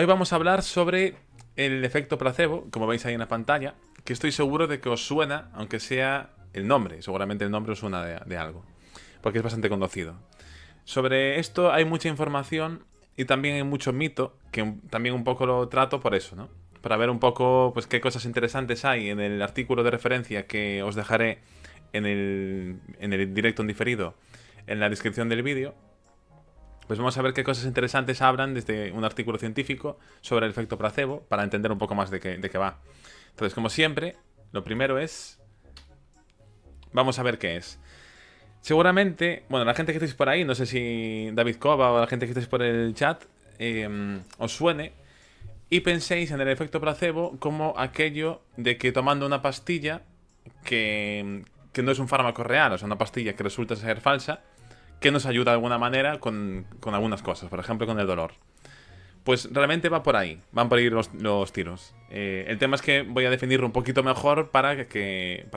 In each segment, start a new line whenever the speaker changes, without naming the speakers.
Hoy vamos a hablar sobre el efecto placebo, como veis ahí en la pantalla, que estoy seguro de que os suena, aunque sea el nombre. Seguramente el nombre os suena de algo, porque es bastante conocido. Sobre esto hay mucha información y también hay mucho mito, que también un poco lo trato por eso, ¿no? Para ver un poco pues qué cosas interesantes hay en el artículo de referencia que os dejaré en el directo en diferido en la descripción del vídeo. Pues vamos a ver qué cosas interesantes hablan desde un artículo científico sobre el efecto placebo para entender un poco más de qué va. Entonces, como siempre, lo primero es... Vamos a ver qué es. Seguramente, bueno, la gente que estáis por ahí, no sé si David Cova o la gente que estáis por el chat, os suene y penséis en el efecto placebo como aquello de que tomando una pastilla que no es un fármaco real, o sea, una pastilla que resulta ser falsa, que nos ayuda de alguna manera con algunas cosas, por ejemplo con el dolor. Pues realmente va por ahí, van por ahí los tiros. El tema es que voy a definirlo un poquito mejor para que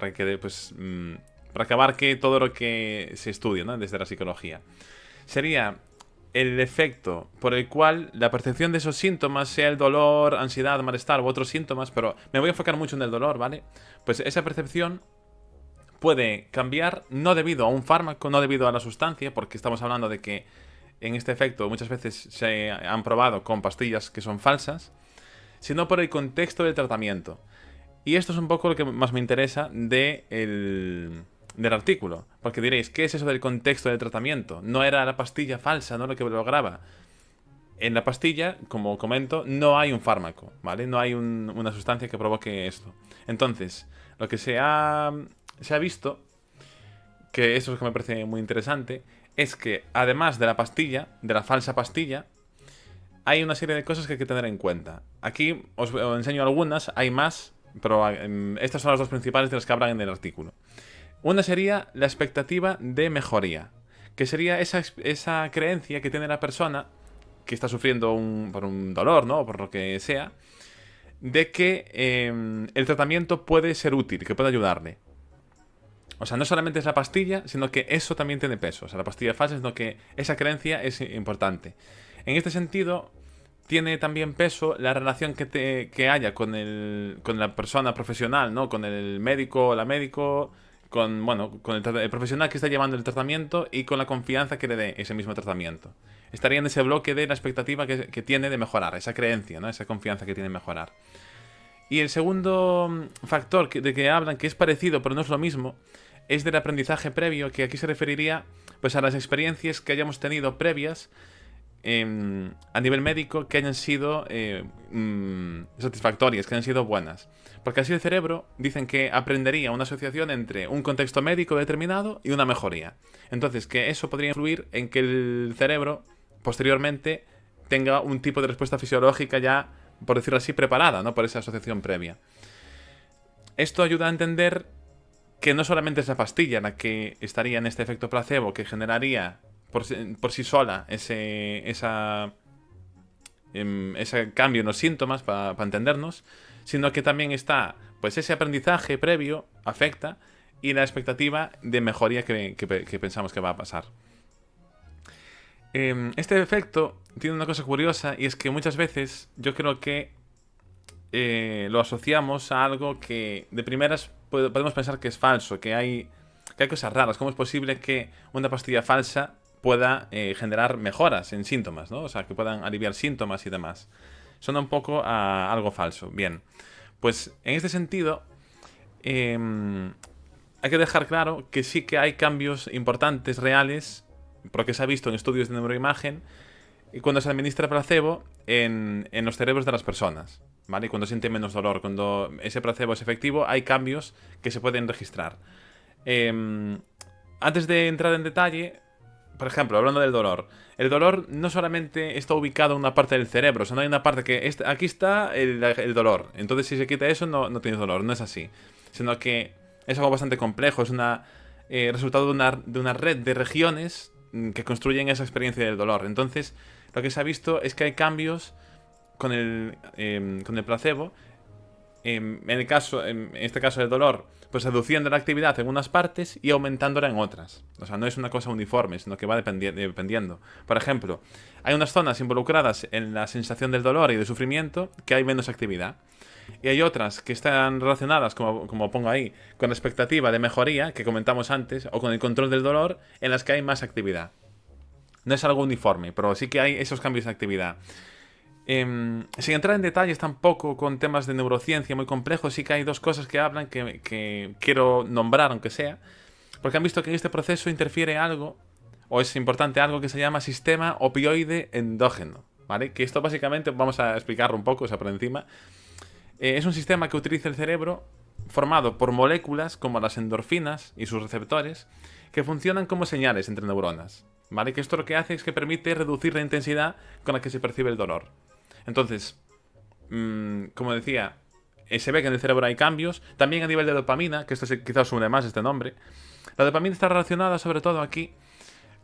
pues, para que abarque todo lo que se estudia, ¿no? Desde la psicología. Sería el efecto por el cual la percepción de esos síntomas, sea el dolor, ansiedad, malestar u otros síntomas, pero me voy a enfocar mucho en el dolor, ¿vale? Pues esa percepción puede cambiar no debido a un fármaco, no debido a la sustancia, porque estamos hablando de que en este efecto muchas veces se han probado con pastillas que son falsas, sino por el contexto del tratamiento. Y esto es un poco lo que más me interesa del artículo, porque diréis, ¿qué es eso del contexto del tratamiento? No era la pastilla falsa, no lo que lograba. En la pastilla, como comento, no hay un fármaco, ¿vale? No hay una sustancia que provoque esto. Entonces, lo que se ha visto, que eso es lo que me parece muy interesante, es que además de la pastilla, de la falsa pastilla, hay una serie de cosas que hay que tener en cuenta. Aquí os enseño algunas, hay más, pero estas son las dos principales de las que hablan en el artículo. Una sería la expectativa de mejoría, que sería esa creencia que tiene la persona que está sufriendo por un dolor, ¿no? O por lo que sea, de que el tratamiento puede ser útil, que puede ayudarle. O sea, no solamente es la pastilla, sino que eso también tiene peso. O sea, la pastilla falsa, sino que esa creencia es importante. En este sentido, tiene también peso la relación que haya con la persona profesional, ¿no? Con el médico o la médico, con el profesional que está llevando el tratamiento y con la confianza que le dé ese mismo tratamiento. Estaría en ese bloque de la expectativa que tiene de mejorar, esa creencia, ¿no? Esa confianza que tiene en mejorar. Y el segundo factor de que hablan, que es parecido pero no es lo mismo, es del aprendizaje previo, que aquí se referiría pues a las experiencias que hayamos tenido previas a nivel médico que hayan sido satisfactorias, que hayan sido buenas. Porque así el cerebro dicen que aprendería una asociación entre un contexto médico determinado y una mejoría. Entonces, que eso podría influir en que el cerebro posteriormente tenga un tipo de respuesta fisiológica ya, por decirlo así, preparada, ¿no? Por esa asociación previa. Esto ayuda a entender que no solamente es la pastilla la que estaría en este efecto placebo, que generaría por sí sola ese cambio en los síntomas para entendernos, sino que también está pues ese aprendizaje previo afecta y la expectativa de mejoría que pensamos que va a pasar. Este efecto tiene una cosa curiosa, y es que muchas veces yo creo que lo asociamos a algo que de primeras podemos pensar que es falso, que hay cosas raras. ¿Cómo es posible que una pastilla falsa pueda generar mejoras en síntomas, ¿no? O sea, que puedan aliviar síntomas y demás? Suena un poco a algo falso. Bien, pues en este sentido hay que dejar claro que sí que hay cambios importantes, reales, porque se ha visto en estudios de neuroimagen, y cuando se administra placebo en los cerebros de las personas, ¿vale? Cuando sienten menos dolor, cuando ese placebo es efectivo, hay cambios que se pueden registrar. Antes de entrar en detalle, por ejemplo, hablando del dolor, el dolor no solamente está ubicado en una parte del cerebro, o sea, no hay una parte que aquí está el dolor, entonces si se quita eso no tienes dolor, no es así, sino que es algo bastante complejo, es resultado de una red de regiones que construyen esa experiencia del dolor. Entonces, lo que se ha visto es que hay cambios con el placebo en este caso del dolor, pues reduciendo la actividad en unas partes y aumentándola en otras. O sea, no es una cosa uniforme, sino que va dependiendo. Por ejemplo, hay unas zonas involucradas en la sensación del dolor y del sufrimiento que hay menos actividad. Y hay otras que están relacionadas, como pongo ahí, con la expectativa de mejoría que comentamos antes, o con el control del dolor, en las que hay más actividad. No es algo uniforme, pero sí que hay esos cambios de actividad. Sin entrar en detalles tampoco con temas de neurociencia muy complejos, sí que hay dos cosas que hablan que quiero nombrar, aunque sea, porque han visto que en este proceso interfiere algo, o es importante algo que se llama sistema opioide endógeno, ¿vale? Que esto básicamente, vamos a explicarlo un poco, o sea, por encima. Es un sistema que utiliza el cerebro formado por moléculas como las endorfinas y sus receptores que funcionan como señales entre neuronas, ¿vale? Que esto lo que hace es que permite reducir la intensidad con la que se percibe el dolor. Entonces, como decía, se ve que en el cerebro hay cambios. También a nivel de dopamina, que esto quizás une más este nombre. La dopamina está relacionada sobre todo aquí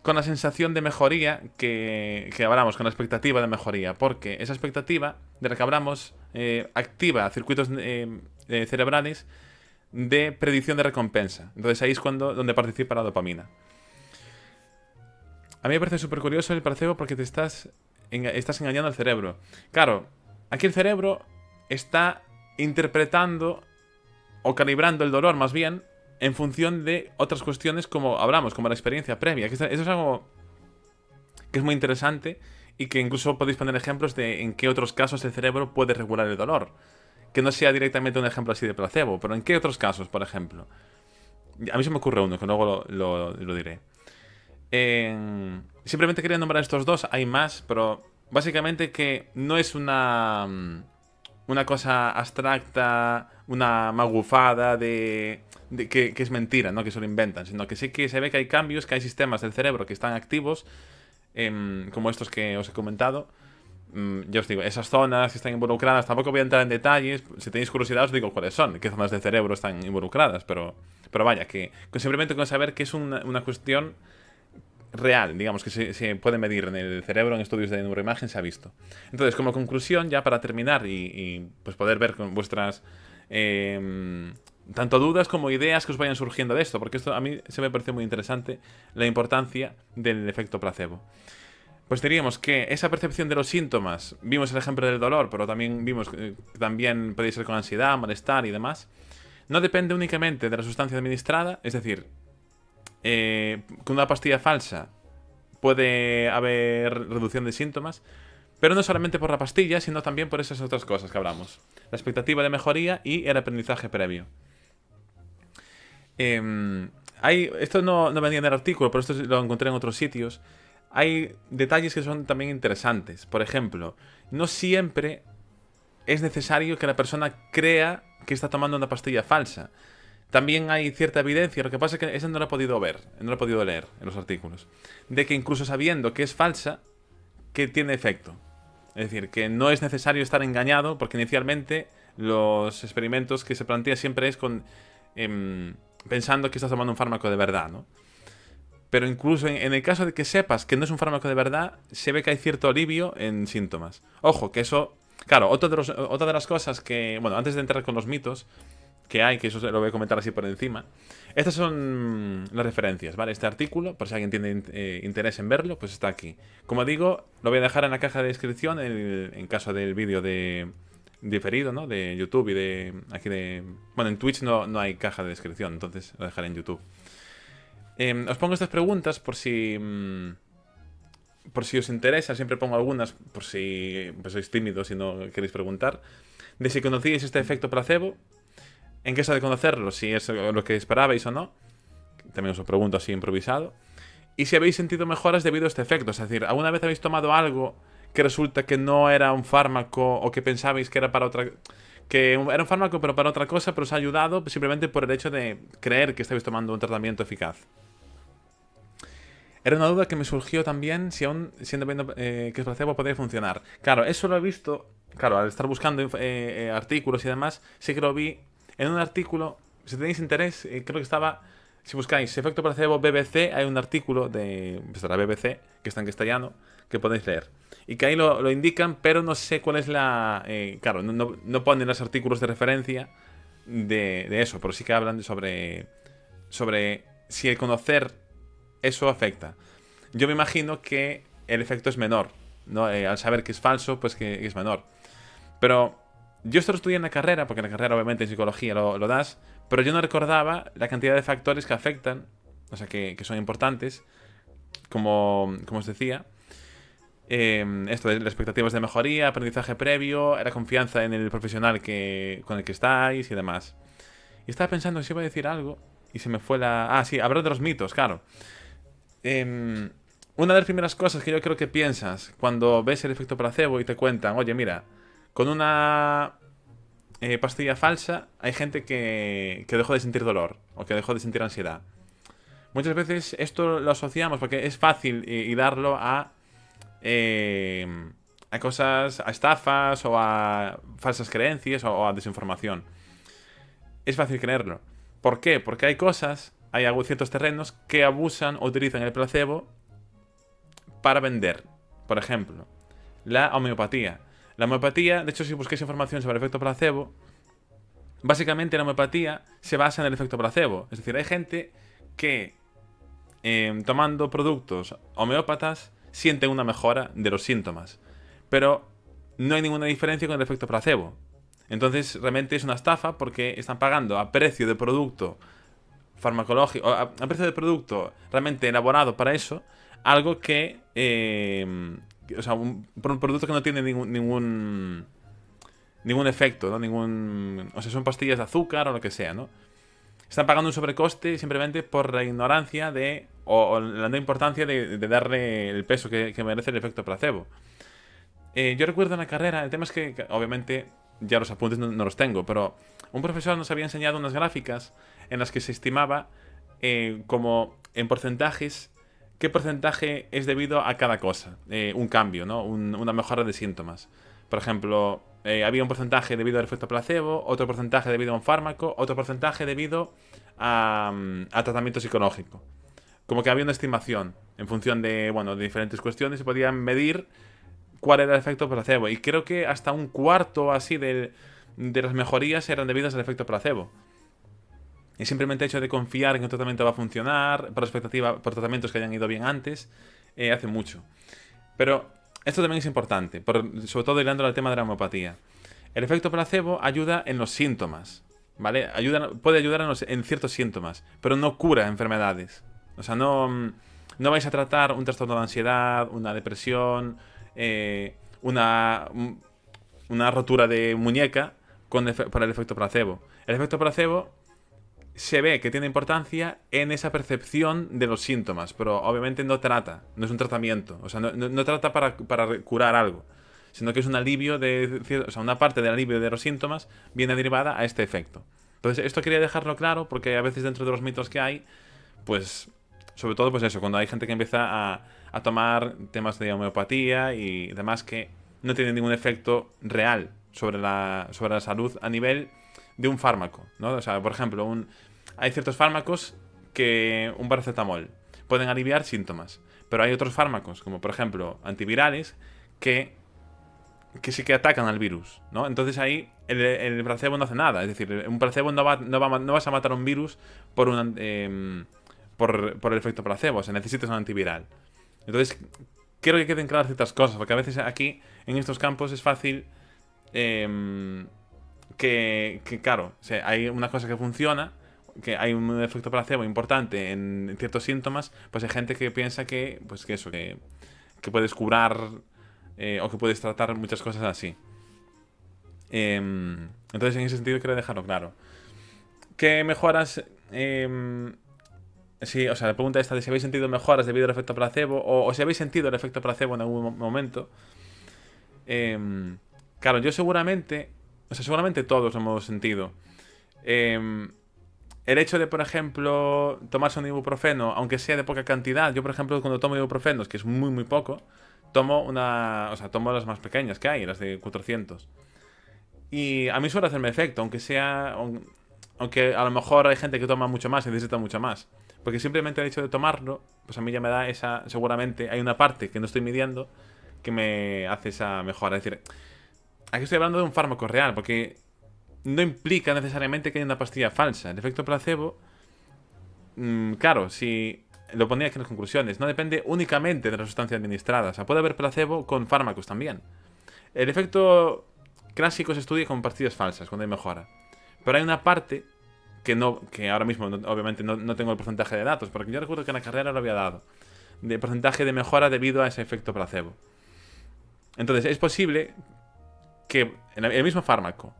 con la sensación de mejoría que hablamos, con la expectativa de mejoría. Porque esa expectativa de la que hablamos activa circuitos cerebrales de predicción de recompensa. Entonces ahí es donde participa la dopamina. A mí me parece súper curioso el placebo porque te estás engañando al cerebro. Claro, aquí el cerebro está interpretando o calibrando el dolor más bien en función de otras cuestiones como hablamos, como la experiencia previa. Eso es algo que es muy interesante y que incluso podéis poner ejemplos de en qué otros casos el cerebro puede regular el dolor. Que no sea directamente un ejemplo así de placebo, pero en qué otros casos, por ejemplo. A mí se me ocurre uno, que luego lo diré. Simplemente quería nombrar estos dos, hay más, pero básicamente que no es una cosa abstracta, una magufada que es mentira, ¿no? Que se lo inventan, sino que sí que se ve que hay cambios, que hay sistemas del cerebro que están activos, como estos que os he comentado. Ya os digo, esas zonas que están involucradas, tampoco voy a entrar en detalles, si tenéis curiosidad os digo cuáles son, qué zonas del cerebro están involucradas, pero vaya, que simplemente con saber que es una cuestión real, digamos, que se puede medir en el cerebro, en estudios de neuroimagen se ha visto. Entonces, como conclusión, ya para terminar y pues poder ver con vuestras tanto dudas como ideas que os vayan surgiendo de esto, porque esto a mí se me parece muy interesante, la importancia del efecto placebo. Pues diríamos que esa percepción de los síntomas, vimos el ejemplo del dolor, pero también vimos que también puede ser con ansiedad, malestar y demás, no depende únicamente de la sustancia administrada, es decir, con una pastilla falsa puede haber reducción de síntomas, pero no solamente por la pastilla, sino también por esas otras cosas que hablamos. La expectativa de mejoría y el aprendizaje previo. Esto no venía en el artículo, pero esto lo encontré en otros sitios. Hay detalles que son también interesantes. Por ejemplo, no siempre es necesario que la persona crea que está tomando una pastilla falsa. También hay cierta evidencia, lo que pasa es que eso no lo he podido ver, no lo he podido leer en los artículos, de que incluso sabiendo que es falsa, que tiene efecto. Es decir, que no es necesario estar engañado, porque inicialmente los experimentos que se plantean siempre es pensando que estás tomando un fármaco de verdad, ¿no? Pero incluso en el caso de que sepas que no es un fármaco de verdad, se ve que hay cierto alivio en síntomas. Ojo, que eso... Claro, otra de las cosas que... Bueno, antes de entrar con los mitos que hay, que eso lo voy a comentar así por encima. Estas son las referencias, ¿vale? Este artículo, por si alguien tiene interés en verlo, pues está aquí. Como digo, lo voy a dejar en la caja de descripción en caso del vídeo diferido, ¿no? De YouTube y de... Bueno, en Twitch no hay caja de descripción, entonces lo dejaré en YouTube. Os pongo estas preguntas por si os interesa. Siempre pongo algunas por si pues sois tímidos y no queréis preguntar. De si conocíais este efecto placebo, en qué de conocerlo, si es lo que esperabais o no. También os lo pregunto así improvisado. Y si habéis sentido mejoras debido a este efecto. Es decir, ¿alguna vez habéis tomado algo que resulta que no era un fármaco o que pensabais que era para otra... que era un fármaco pero para otra cosa, pero os ha ayudado simplemente por el hecho de creer que estabais tomando un tratamiento eficaz? Era una duda que me surgió también si aún siendo viendo que el placebo podría funcionar. Claro, eso lo he visto, claro, al estar buscando artículos y demás, sí que lo vi en un artículo, si tenéis interés, creo que estaba Si buscáis efecto placebo BBC, hay un artículo de la BBC, que está en castellano, que podéis leer. Y que ahí lo indican, pero no sé cuál es la... claro, no ponen los artículos de referencia de eso, pero sí que hablan sobre si el conocer eso afecta. Yo me imagino que el efecto es menor, ¿no? Al saber que es falso, pues que es menor. Pero yo esto lo estudié en la carrera, porque en la carrera obviamente en psicología lo das, pero yo no recordaba la cantidad de factores que afectan, o sea, que son importantes, como os decía. Esto de las expectativas de mejoría, aprendizaje previo, la confianza en el profesional con el que estáis y demás. Y estaba pensando si iba a decir algo y se me fue la... Ah, sí, hablar de los mitos, claro. Una de las primeras cosas que yo creo que piensas cuando ves el efecto placebo y te cuentan, oye, mira, con una pastilla falsa hay gente que dejó de sentir dolor o que dejó de sentir ansiedad. Muchas veces esto lo asociamos porque es fácil hilarlo a cosas, a estafas o a falsas creencias o a desinformación. Es fácil creerlo. ¿Por qué? Porque hay ciertos terrenos que abusan o utilizan el placebo para vender. Por ejemplo, la homeopatía. La homeopatía, de hecho, si busquéis información sobre el efecto placebo, básicamente la homeopatía se basa en el efecto placebo. Es decir, hay gente que tomando productos homeópatas sienten una mejora de los síntomas, pero no hay ninguna diferencia con el efecto placebo. Entonces realmente es una estafa porque están pagando a precio de producto farmacológico, a precio de producto realmente elaborado para eso, algo que o sea, un producto que no tiene ningún efecto, ¿no? O sea, son pastillas de azúcar o lo que sea, ¿no? Están pagando un sobrecoste simplemente por la ignorancia o la no importancia de darle el peso que merece el efecto placebo. Yo recuerdo en la carrera, el tema es que obviamente ya los apuntes no los tengo, pero un profesor nos había enseñado unas gráficas en las que se estimaba como en porcentajes qué porcentaje es debido a cada cosa, un cambio, ¿no? Una mejora de síntomas. Por ejemplo, había un porcentaje debido al efecto placebo, otro porcentaje debido a un fármaco, otro porcentaje debido a tratamiento psicológico. Como que había una estimación en función de diferentes cuestiones y podían medir cuál era el efecto placebo. Y creo que hasta un cuarto así de las mejorías eran debidas al efecto placebo. Y simplemente el hecho de confiar en que un tratamiento va a funcionar, por expectativa, por tratamientos que hayan ido bien antes, hace mucho. Pero esto también es importante, sobre todo hilando al tema de la homeopatía. El efecto placebo ayuda en los síntomas, ¿vale? Puede ayudar en ciertos síntomas, pero no cura enfermedades. O sea, no vais a tratar un trastorno de ansiedad, una depresión, una rotura de muñeca por el efecto placebo. El efecto placebo se ve que tiene importancia en esa percepción de los síntomas, pero obviamente no es un tratamiento, o sea, no trata para curar algo, sino que es un alivio o sea, una parte del alivio de los síntomas viene derivada a este efecto. Entonces, esto quería dejarlo claro porque a veces dentro de los mitos que hay, pues, sobre todo, pues eso, cuando hay gente que empieza a tomar temas de homeopatía y demás que no tienen ningún efecto real sobre la salud a nivel de un fármaco, ¿no? O sea, por ejemplo, hay ciertos fármacos que un paracetamol pueden aliviar síntomas, pero hay otros fármacos, como por ejemplo antivirales, que sí que atacan al virus, ¿no? Entonces ahí el placebo no hace nada, es decir, un placebo no vas a matar a un virus por el efecto placebo, o sea, necesitas un antiviral. Entonces, quiero que queden claras ciertas cosas, porque a veces aquí, en estos campos, es fácil claro, o sea, hay una cosa que funciona, que hay un efecto placebo importante en ciertos síntomas, pues hay gente que piensa que puedes curar o que puedes tratar muchas cosas así. Entonces, en ese sentido, quiero dejarlo claro. ¿Qué mejoras? Sí, o sea, la pregunta esta de si habéis sentido mejoras debido al efecto placebo o si habéis sentido el efecto placebo en algún momento. Claro, yo seguramente todos lo hemos sentido. El hecho de, por ejemplo, tomarse un ibuprofeno, aunque sea de poca cantidad. Yo, por ejemplo, cuando tomo ibuprofenos, que es muy, muy poco, tomo las más pequeñas que hay, las de 400. Y a mí suele hacerme efecto, aunque a lo mejor hay gente que toma mucho más y necesita mucho más. Porque simplemente el hecho de tomarlo, pues a mí ya me da esa... Seguramente hay una parte que no estoy midiendo que me hace esa mejora. Es decir, aquí estoy hablando de un fármaco real, porque no implica necesariamente que haya una pastilla falsa. El efecto placebo, claro, si lo ponía aquí en las conclusiones, no depende únicamente de la sustancia administrada. O sea, puede haber placebo con fármacos también. El efecto clásico se estudia con pastillas falsas, cuando hay mejora. Pero hay una parte que ahora mismo obviamente no tengo el porcentaje de datos, porque yo recuerdo que en la carrera lo había dado, de porcentaje de mejora debido a ese efecto placebo. Entonces es posible que el mismo fármaco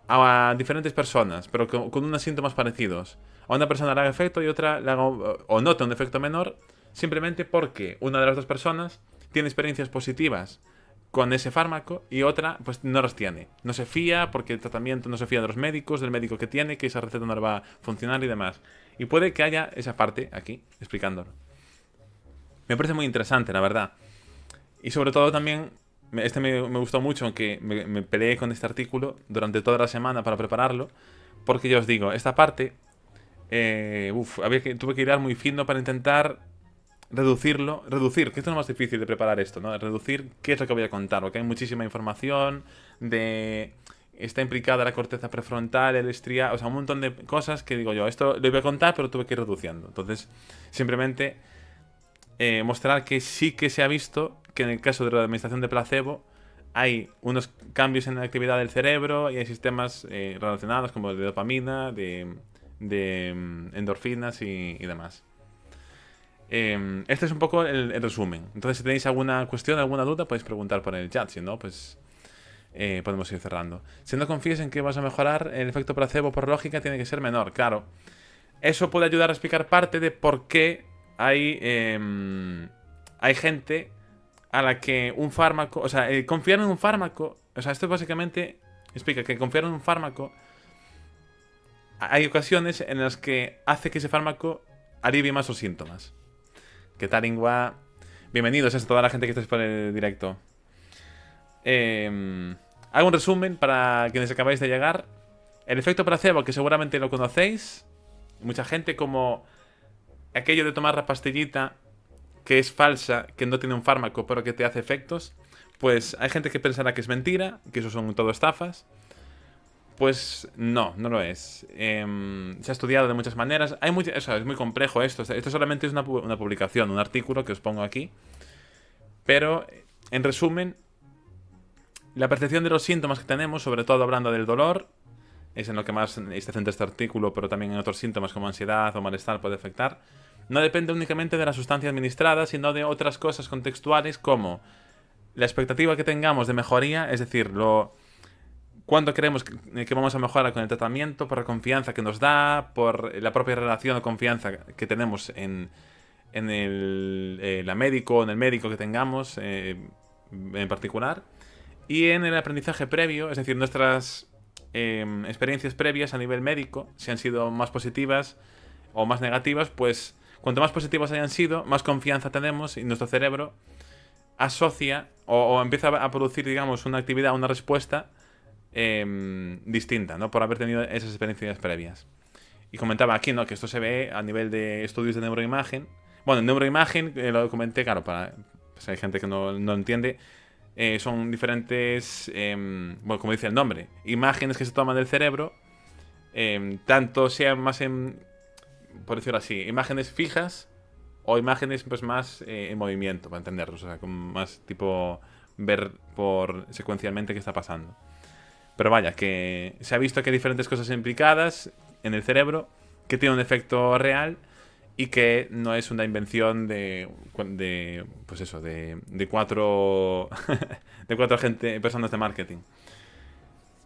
a diferentes personas, pero con unos síntomas parecidos, a una persona le haga efecto y otra le haga, o note un efecto menor, simplemente porque una de las dos personas tiene experiencias positivas con ese fármaco y otra pues no las tiene. No se fía porque el tratamiento no se fía de los médicos, del médico que tiene, que esa receta no le va a funcionar y demás. Y puede que haya esa parte aquí explicándolo. Me parece muy interesante, la verdad. Y sobre todo también, me gustó mucho, aunque me peleé con este artículo durante toda la semana para prepararlo, porque ya os digo, esta parte, tuve que ir muy fino para intentar reducir, que esto es lo más difícil de preparar esto, ¿no? Reducir qué es lo que voy a contar, porque hay muchísima información está implicada la corteza prefrontal, el estriado, o sea, un montón de cosas que digo yo, esto lo voy a contar, pero tuve que ir reduciendo. Entonces, simplemente mostrar que sí que se ha visto que en el caso de la administración de placebo hay unos cambios en la actividad del cerebro y hay sistemas relacionados como el de dopamina, de endorfinas y demás. Este es un poco el resumen. Entonces, si tenéis alguna cuestión, alguna duda, podéis preguntar por el chat. Si no, pues podemos ir cerrando. Si no confíes en que vas a mejorar, el efecto placebo por lógica tiene que ser menor. Claro, eso puede ayudar a explicar parte de por qué hay gente a la que un fármaco... O sea, confiar en un fármaco... O sea, esto básicamente explica que confiar en un fármaco... Hay ocasiones en las que hace que ese fármaco alivie más los síntomas. ¿Qué tal, Ingua? Bienvenidos a toda la gente que estáis por el directo. Hago un resumen para quienes acabáis de llegar. El efecto placebo, que seguramente lo conocéis. Mucha gente, como aquello de tomar la pastillita que es falsa, que no tiene un fármaco, pero que te hace efectos. Pues hay gente que pensará que es mentira, que eso son todo estafas. Pues no lo es. Se ha estudiado de muchas maneras. O sea, es muy complejo esto. Esto solamente es una publicación, un artículo que os pongo aquí. Pero, en resumen, la percepción de los síntomas que tenemos, sobre todo hablando del dolor, es en lo que más se centra este artículo, pero también en otros síntomas como ansiedad o malestar puede afectar. No depende únicamente de la sustancia administrada, sino de otras cosas contextuales como la expectativa que tengamos de mejoría, es decir, cuánto creemos que vamos a mejorar con el tratamiento, por la confianza que nos da, por la propia relación o confianza que tenemos en el médico o en el médico que tengamos en particular, y en el aprendizaje previo, es decir, nuestras experiencias previas a nivel médico, si han sido más positivas o más negativas, pues cuanto más positivas hayan sido, más confianza tenemos y nuestro cerebro asocia o empieza a producir, digamos, una actividad, una respuesta distinta, ¿no? Por haber tenido esas experiencias previas. Y comentaba aquí, ¿no? Que esto se ve a nivel de estudios de neuroimagen. Bueno, neuroimagen, lo comenté, claro, pues hay gente que no entiende. Son diferentes, bueno, como dice el nombre, imágenes que se toman del cerebro, tanto sean más por decirlo así, imágenes fijas o imágenes pues más en movimiento, para entenderlos, o sea, con más tipo ver por secuencialmente qué está pasando. Pero vaya, que se ha visto que hay diferentes cosas implicadas en el cerebro que tienen un efecto real y que no es una invención pues eso, de cuatro de cuatro personas de marketing.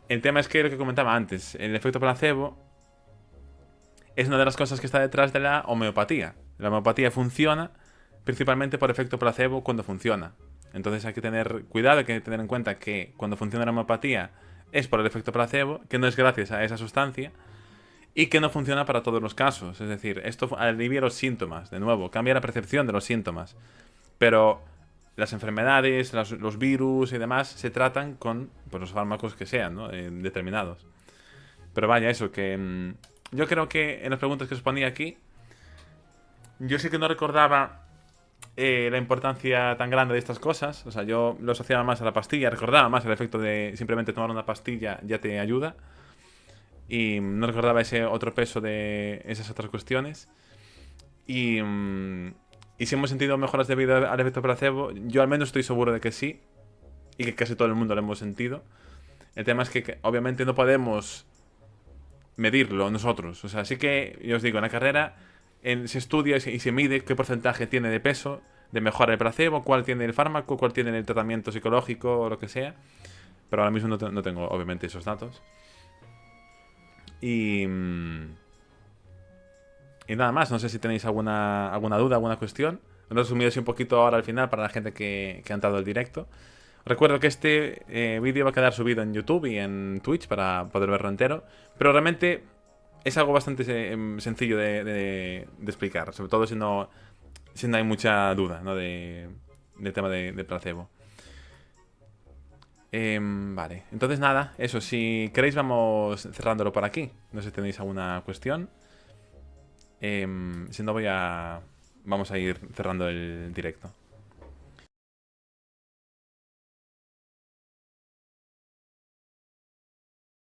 El tema es que lo que comentaba antes, el efecto placebo es una de las cosas que está detrás de la homeopatía. La homeopatía funciona principalmente por efecto placebo cuando funciona. Entonces hay que tener cuidado, hay que tener en cuenta que cuando funciona la homeopatía es por el efecto placebo, que no es gracias a esa sustancia y que no funciona para todos los casos. Es decir, esto alivia los síntomas, de nuevo, cambia la percepción de los síntomas. Pero las enfermedades, los virus y demás se tratan con pues, los fármacos que sean, ¿no? Determinados. Pero vaya, eso, que yo creo que en las preguntas que os ponía aquí, yo sí que no recordaba la importancia tan grande de estas cosas. O sea, yo lo asociaba más a la pastilla, recordaba más el efecto de simplemente tomar una pastilla ya te ayuda. Y no recordaba ese otro peso de esas otras cuestiones. Y, y si hemos sentido mejoras debido al efecto placebo, yo al menos estoy seguro de que sí. Y que casi todo el mundo lo hemos sentido. El tema es que obviamente no podemos medirlo nosotros. O sea, sí que, yo os digo, en la carrera se estudia y se mide qué porcentaje tiene de peso, de mejora el placebo, cuál tiene el fármaco, cuál tiene el tratamiento psicológico o lo que sea. Pero ahora mismo no tengo, obviamente, esos datos. Y, y nada más, no sé si tenéis alguna duda, alguna cuestión. Lo he resumido así un poquito ahora al final para la gente que ha entrado al directo. Recuerdo que este vídeo va a quedar subido en YouTube y en Twitch para poder verlo entero. Pero realmente es algo bastante sencillo de explicar. Sobre todo si no hay mucha duda, ¿no? del tema de placebo. Vale, entonces nada, eso. Si queréis vamos cerrándolo por aquí. No sé si tenéis alguna cuestión. Si no vamos a ir cerrando el directo.